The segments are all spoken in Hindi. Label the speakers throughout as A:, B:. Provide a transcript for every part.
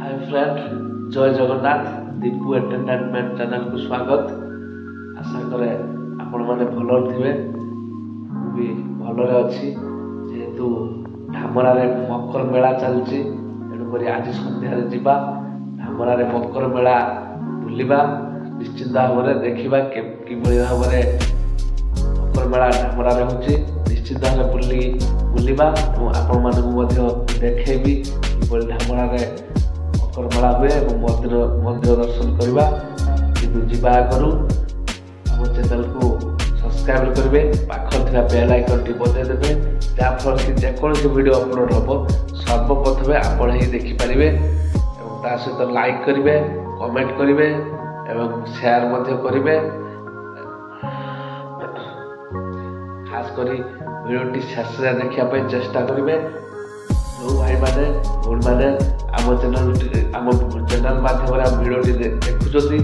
A: हाय फ्रेंड, जय जगन्नाथ। दीपू एंटरटेनमेंट चैनल को स्वागत। आशा करे आपण माने भलो थिबे। भी भलो रे अछि जेहेतु धामरा रे मकर मेला चलछि, एनु करी आज संध्या रे जिबा धामरा रे मकर मेला बुलिबा। निश्चित भाव में देखा कि भाव में मकर मेला धामरा रे होछि। निश्चित भाव बुलिबा आपण मानकु देखेबी कि धामरा रे मकर मेला हुए और मंदिर दर्शन करवा। किंतु जीवा आगु आम चैनल को सब्सक्राइब करेंगे, पाखर थी बेल आइकन टी बजाई देवे, जहाँफल कि जेकोसी वीडियो अपलोड हम सर्वप्रथमे आपण ही देखिपारे। ता सहित लाइक करेंगे, कमेंट करेंगे एवं शेयर करेंगे। खास करी वीडियोटी शेष देखा चेष्टा करेंगे। जो भाई मैंने भूल मैंने आम चैनल माध्यम आम वीडियोटी देखुं से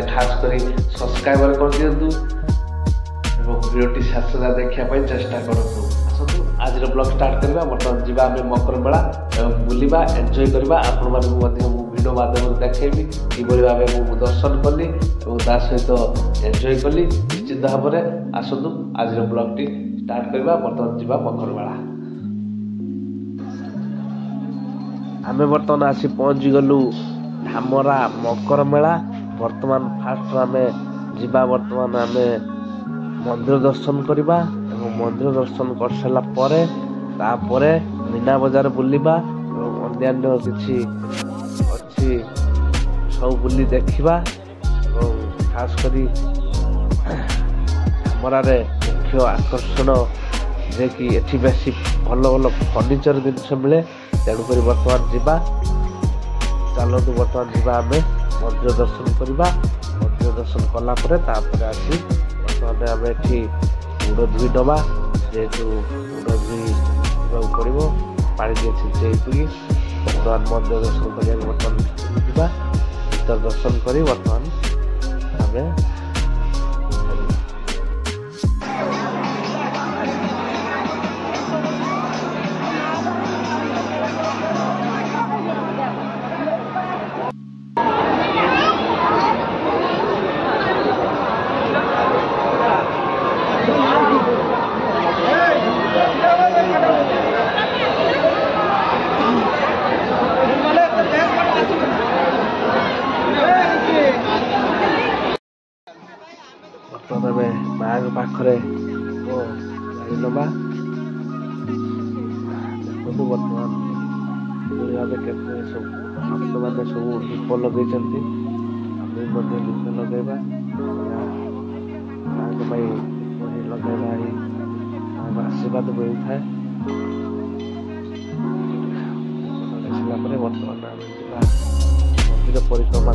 A: खास कर सब्सक्राइबर कर दिंतु और वीडियोटी शेष देखा चेष्टा करूँ। आसतु आज ब्लॉग स्टार्ट करवा। बर्तमान जीवा आम मकर मेला बुलवा, एंजॉय करवा। आपण वीडियो माध्यम देखी कि भाव में दर्शन कली और ता सहित एंजॉय कली। निश्चित भाव में आसतु आज ब्लॉगटी स्टार्ट करवा। बर्तमान जीवा मकर मेला। आम बर्तमान आसी पहुँची गलु धामरा मकर मेला। बर्तमान फास्ट आम जीवा, बर्तमान आम मंदिर दर्शन करवा और मंदिर दर्शन कर सारा पर मीना बजार बुलवा और अन्य किसी अच्छी सब बुली देखा। खास करी धामरा रे मुख्य आकर्षण जे कि एठी बेसी भल भल फर्निचर जिनस मिले। तेणुक बर्तमान जीवा, चलतु बर्तमान जीवा आम मंदिर दर्शन करवा। मंदिर दर्शन कलापर आसी बर्तमान आम एठी गुड़ धोई दबा। जेहेतु गुड़ धोई देवाक पड़ो पानी टे छिंचेई बर्तमान मंदिर दर्शन करा। बर्तमान जीवा भीतर दर्शन कर बर्तमान आम माँ पाखरे नवा। देखो बर्तमान भाव केते सब भक्त मैंने सब दीप लगे दीप लगेगा लगेगा आशीर्वाद मिलता है। बर्तमान मंदिर परिक्रमा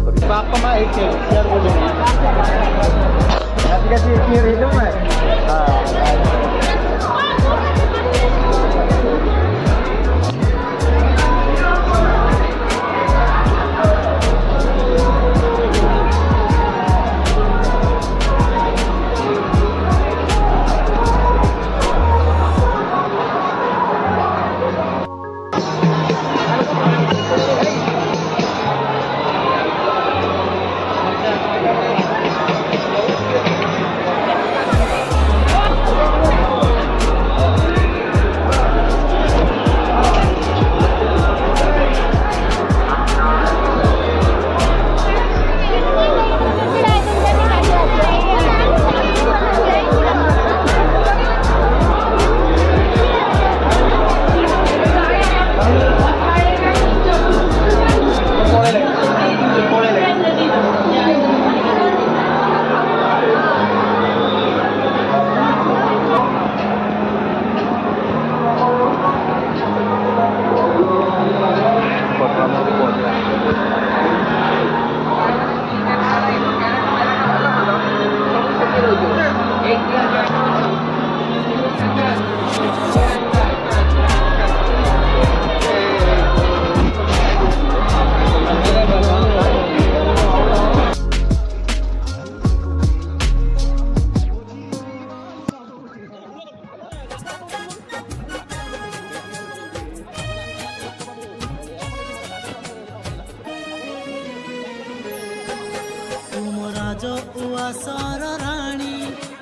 B: ସହଜ ଉଆସର ରାଣୀ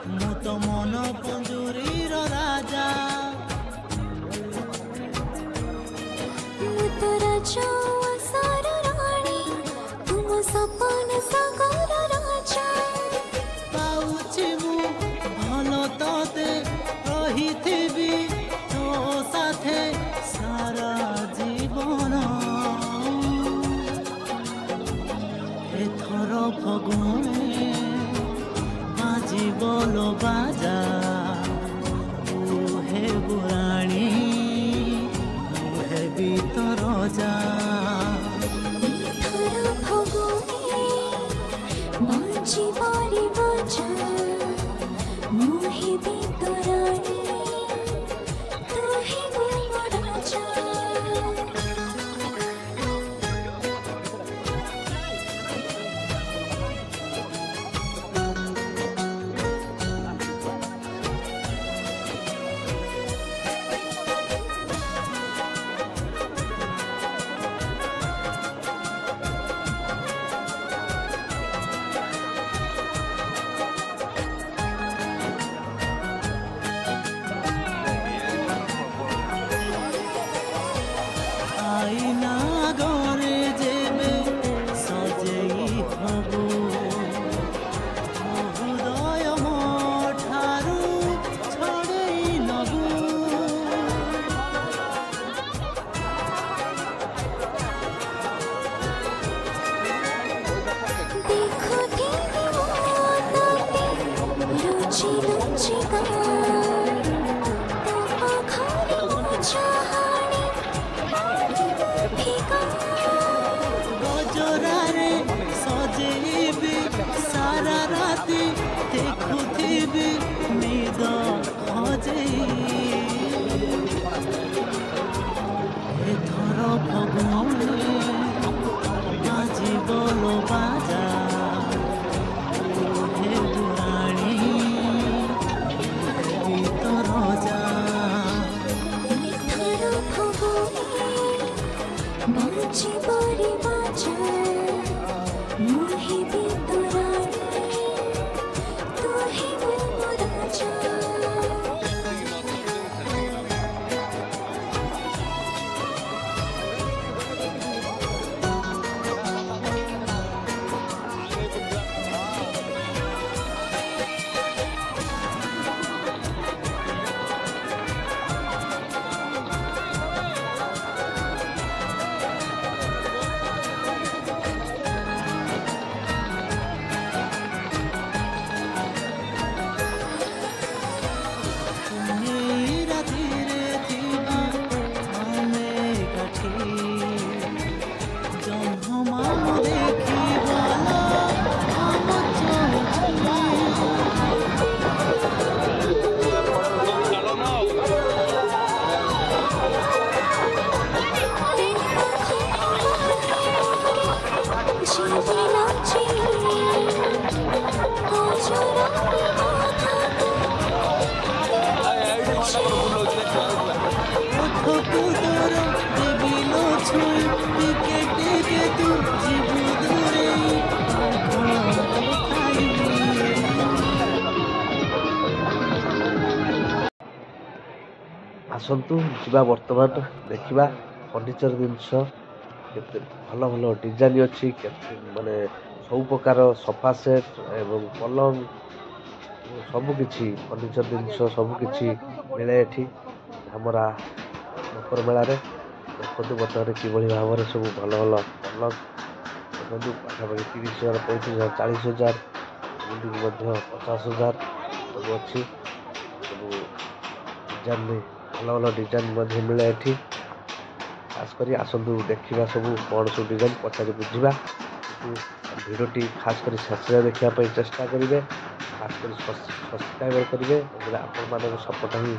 B: ମୁଁ ତ ମନ ପଞ୍ଜୁରୀର ରାଜା
C: ମୁଁ ତ ରାଜା ଉଆସର ରାଣୀ ତୁମ ସପନ ସାଗର ରାଜା
B: ପାଉଛି ମୁଁ ଭଲ ତତେ ରହିଥିବି ତୋ ସାଥେ ସାରା ଜୀବନ এথর ফগুনে বাজিব লো বাজা তু হে বুরাণী মু হেবি তো রজা
C: এথর ফগুনে বাজিবারি বাজা ମୁଁ ହେବି ତୋ ରାଣୀ ତୁ ହେବୁ ମୋ ରାଜା
B: আইনা গরে যেবে সজেই হবু হৃদয় মঠারু ছড়েই নবু
C: ଦେଖୁଥିବି ମୁଁ ତତେ ଲୁଚି ଲୁଚି ତୋ ପାଖରେ ମୋ ଚାହାଣୀ ଫିକା
B: গজরারে সজেইবি সারা রাতি দেখুথিবি নিদ হজেই এথর ফগুনে বাজিব লো বাজা তু হে বুরাণী হেবি তো রজা
C: এথর ফগুনে বাজিবারি বাজা ମୁଁ ହେବି ତୋ ରାଣୀ ତୁ ହେବୁ ମୋ ରାଜା
B: রাতিরে থিবা আমি কাঠি জহ্মাম দেখিবা আম তোর দেবিল ছুঁই টিকে টিকে তু জীবু দূরে
A: ଆସନ୍ତୁ ଯିବା ବର୍ତ୍ତମାନ ଦେଖିବା ଫର୍ଣ୍ଣିଚର ଜିନିଷ କେତେ ଭଲ ଭଲ ଡିଜାଇନ୍ ଅଛି କେତେ ମାନେ ସବୁ ପ୍ରକାର ସୋଫା ସେଟ୍ ଏବଂ ପଲଙ୍ଗ ସବୁକିଛି ଫର୍ଣ୍ଣିଚର ଜିନିଷ ସବୁକିଛି ମିଳେ ଏଠି ଧାମରା ମକର ମେଳାରେ ଦେଖନ୍ତୁ ବର୍ତ୍ତମାନ କିଭଳି ଭାବରେ ସବୁ ଭଲ ଭଲ ପଲଙ୍ଗ ଦେଖନ୍ତୁ ପାଖାପାଖି 30,000 35,000 40,000 ଏମିତିକି ମଧ୍ୟ 50,000 ସବୁ ଅଛି ସବୁ ଡିଜାଇନ୍ ଭଲ ଭଲ ଡିଜାଇନ୍ ମଧ୍ୟ ମିଳେ ଏଠି ଖାସ୍ କରି ଆସନ୍ତୁ ଦେଖିବା ସବୁ କ'ଣ ସବୁ ଡିଜାଇନ୍ ପଚାରି ବୁଝିବା କିନ୍ତୁ ଭିଡ଼ିଓଟି ଖାସ୍ କରି ଶେଷରେ ଦେଖିବା ପାଇଁ ଚେଷ୍ଟା କରିବେ ଖାସ୍ କରି ସବସ୍କ୍ରାଇବ୍ କରିବେ ହେଲେ ଆପଣମାନଙ୍କ ସପୋର୍ଟ ହିଁ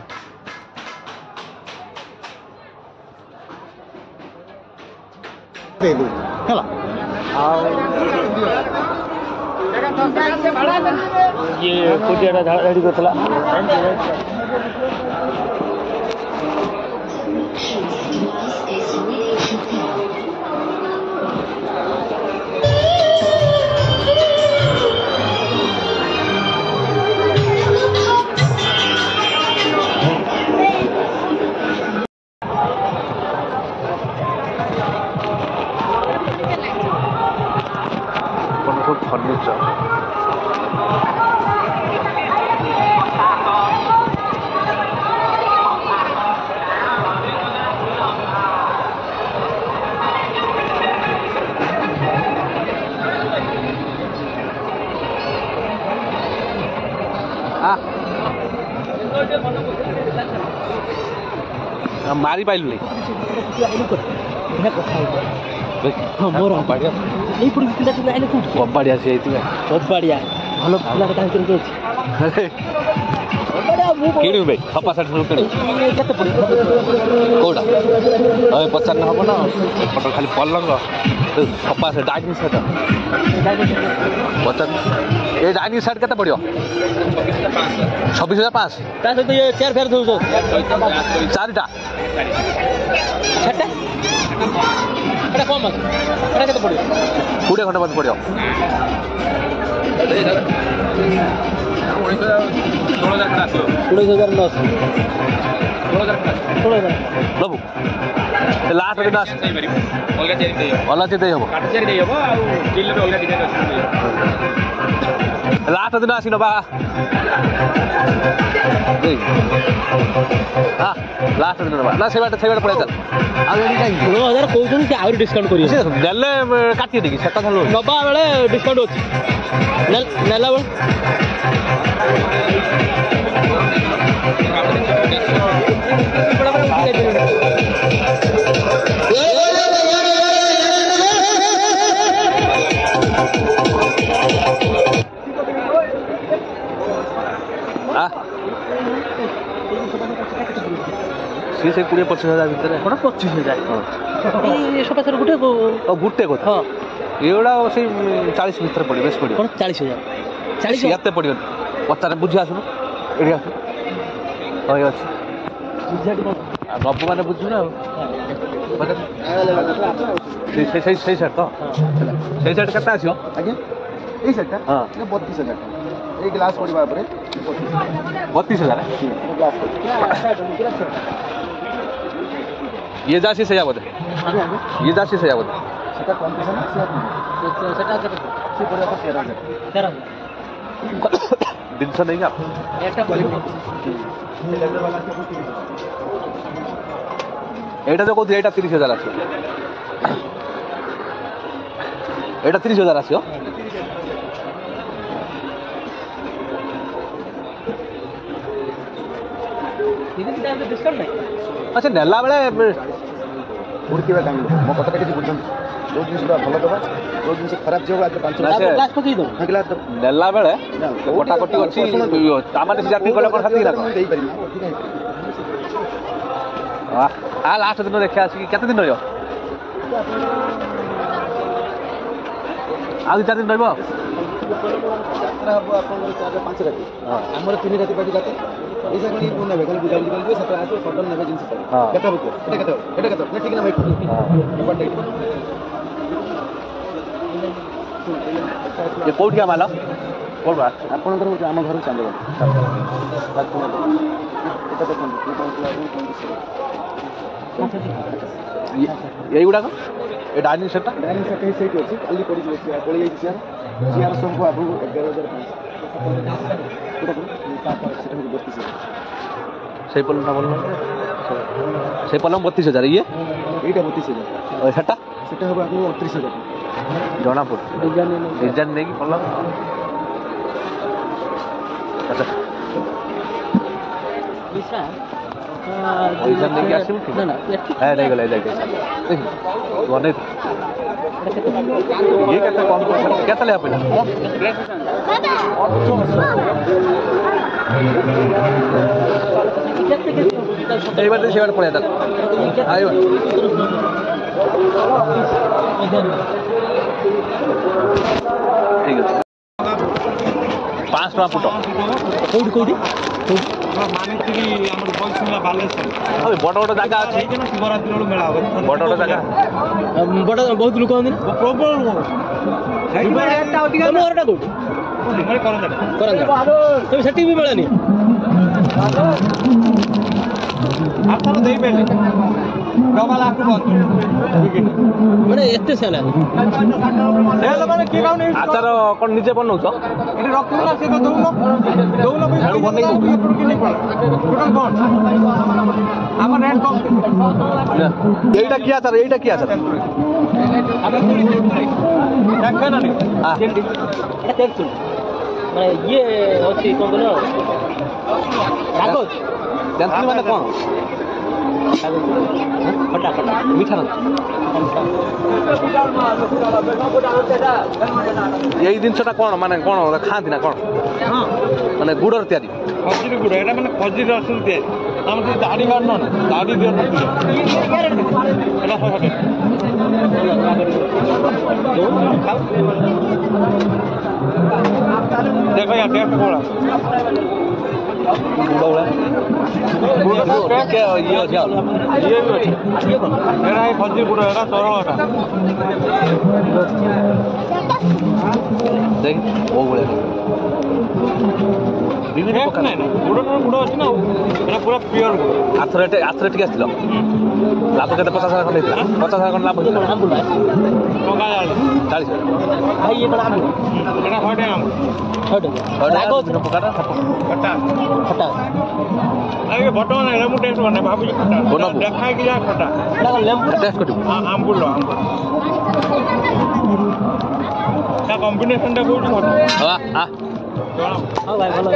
D: ହେଲା ଆଉ ଇଏ କୋଟିଆଟା ଝାଡ଼ି କରିଥିଲା
A: फर्निचर मारी पाइलु नहीं मोर कबाड़िया सी कबाड़िया भल किणु भाई सफा साठ सब किणु कौटा अरे पचार हम ना एपट खाली पलंग सफा से डाइनिंग सेट पचार ये डाइनिंग सेट के पड़ो 26,500
D: चेयर फेर दो
A: चारिटा
D: कम के पड़ो
A: 20 घंटा बाद पड़ो
D: 16,900
A: बाबू लास्ट दिन आस अलग चीज हम लास्ट दिन आसी नबा हाँ लास्ट दिन नबा ना से बाटे पड़े चल
D: 16,000 कौन से आउरी डिस्काउंट करियो
A: नेले काटी देगी सेटा थालो
D: नबा बेले डिस्काउंट होची नेला बेले से 20-25,000 भितर 25,000 ये सफा सर गुटे
A: गुटे को
D: हाँ
A: एगुड़ा से 40 भितर पड़े बेस पड़े
D: 40,000
A: याते पड़े पचार बुझी आसुन एठी आसु हई अछि नब्बू माने बुझु ना से सेट तो से सेट कता आसियो
E: आगे এই সেটটা
A: हां
E: 32,000 এই গ্লাস পড়িবা উপরে
A: 32,000
E: গ্লাস
A: ये जासी से जाबो
E: আগে
A: ये जासी से जाबो
E: সেটা কম্পিটিশন আছে
D: সেটা
E: সে পড়ে 13,000
A: दिन से नहीं आप
D: একটা কোয়ালিটি
A: এটা যে কোথি এটা 30,000 আছে এটা 30,000 আছে
D: डिस्काउंट नहीं
A: अच्छा नेला बेले
E: उड़कीबा काम मो कथा କିଛି ବୁଝନ୍ତୁ जो जिनिस भल दबा जो जिनिस खराब जे आज 5
A: ना से
D: ग्लास पकई दो
E: ग्लास दब
A: नेला बेले कोटा कोटी अछि तामाने से जाति कोला कोन हाथी ना
E: देई पारि ना ठीक है
A: आ लास्ट दिन देखा आसी केते दिन रहियो आ 2-4 दिन रहबो
E: यात्रा हबो आपनर 4-5 राति हमर 3 राति बाकी जाते ऐसा कोनी कोन नेबे खाली बुझाबुझी करबे सत आसे सडन नेबे जिनिस
A: हां
E: केता बुझो एटा केता ना ठीक ना भाई
A: हां ये कोड क्या माला कोड बात
E: आपनकर हम घर चांदवा एटा देखन
A: यही गुड़ा का ए डाइनिंग सेट
E: डाइनिंग सेट है सेट अछि खाली पड़ी जे पड़ी जाई चेयर चेयर सब को आपको 11,500
A: सही पलंग ना बोलना सही पलंग 32,000 ये
E: एटा 32,000
A: और सेटा
E: सेटा हो आपको 38,000
A: जोना पुर डिजाइन नहीं कि पलंग अच्छा
D: दूसरा
A: डिजाइन नहीं कि आसी ठीक
D: ना ना
A: है नहीं गले जाके वने ये कहता कौन कहता ले अपन এই বারে সেবার পড়ে দাও আইবা ঠিক আছে 5 টাকা ফুট
D: কোউডি কোউডি
F: ମାନିକିରି ଆମର ବଲସୁଙ୍ଗା ବାଲେଶ୍ୱର
A: હવે ବଡ଼ ବଡ଼ ଜାଗା ଅଛି
F: ସେଇଦିନ ଶିବରାତ୍ରି ବେଳୁ ମେଳା ହବ
A: ବଡ଼ ବଡ଼ ଜାଗା
D: ବଡ ବହୁତ ଲୋକ ହନ୍ତି
F: ପ୍ରବଳ
D: ତମ ଘରଟା କୋଉଠି କରଞ୍ଜା ତମେ ସେଠି ବି ମିଳେନି
F: ଆପଣ ଦେଇପାରିଲେ ଡବଲ ଆକୁ ବନ୍ଦ
D: ମାନେ ଏତେ ସେନା
F: ମାନେ କିଏ କାଉନି
D: ଆଚାର କ'ଣ ନିଜେ ବନଉଛ?
F: ଏଠି ରଖିବୁ ନା ସେ ତ ଦଉନ ବି ବନେଇ କଣ ଆମ ରେଟ୍ କମ
D: এইটা কি আচার? এইটা কি আচার? মানে ইয়ে ଅଛି କ'ଣ କହିଲ କାଗଜ ତେନ୍ତୁଳି ମାନେ କ'ଣ? ଖଟା ଖଟା ମିଠା ଏଇ ଜିନିଷଟା କ'ଣ ମାନେ କ'ଣ ଖାଆନ୍ତି ନା କ'ଣ? ମାନେ ଗୁଡ଼ର ତିଆରି
F: ଖଜୁରୀ ଗୁଡ଼ ଏଇଟା ମାନେ ଖଜୁରୀ ରସରୁ ତିଆରି ଆମର ସେ ଦାଢ଼ି କାଢ଼ୁନ ନା ଦାଢ଼ି ଦିଅ ଦେଖ ୟା ଟେଷ୍ଟ କୋଳା
D: ଇଏ ଅଛି ଆଉ
F: ଇଏ ବି ଅଛି ଏଇଟା ଏଇ ଖଜୁରୀ ଗୁଡ଼ ଏଇଟା ତରଳଟା
D: ଦେଖ ବହୁ ଭଳିଆ ବିଭିନ୍ନ ପ୍ରକାର
F: ଗୁଡ଼ ଅଛି ନା ଏଇଟା ପୁରା ପିଓର ଗୁଡ଼
D: ଆଥରେ ଟିକେ ଆସିଥିଲ ଲାଭ କେତେ 50,000 ଖଣ୍ଡେ ହେଇଥିଲା 50,000 ଖଣ୍ଡେ ଲାଭ ହେଇଥିଲା
F: ଟଙ୍କା
D: 40,000
F: ଭାଇ ଇଏ କ'ଣ ଆମ୍ବୁଲ ଏଇଟା 100 ଟଙ୍କା ଖଟା
D: ଖଟା
F: ଆଜ୍ଞା ବର୍ତ୍ତମାନ ଲେମ୍ବୁ ଟେଷ୍ଟ କରିନି ଭାବୁଛି ଖଟା ଦେଖା ହେଇକି ଯା ଖଟା
D: ଲେମ୍ବୁ ଟେଷ୍ଟ କରିବୁ
F: ଆମ୍ବୁଲ ତା କମ୍ବିନେସନଟା କହୁଛି
D: ହଁ ଭାଇ ଭଲ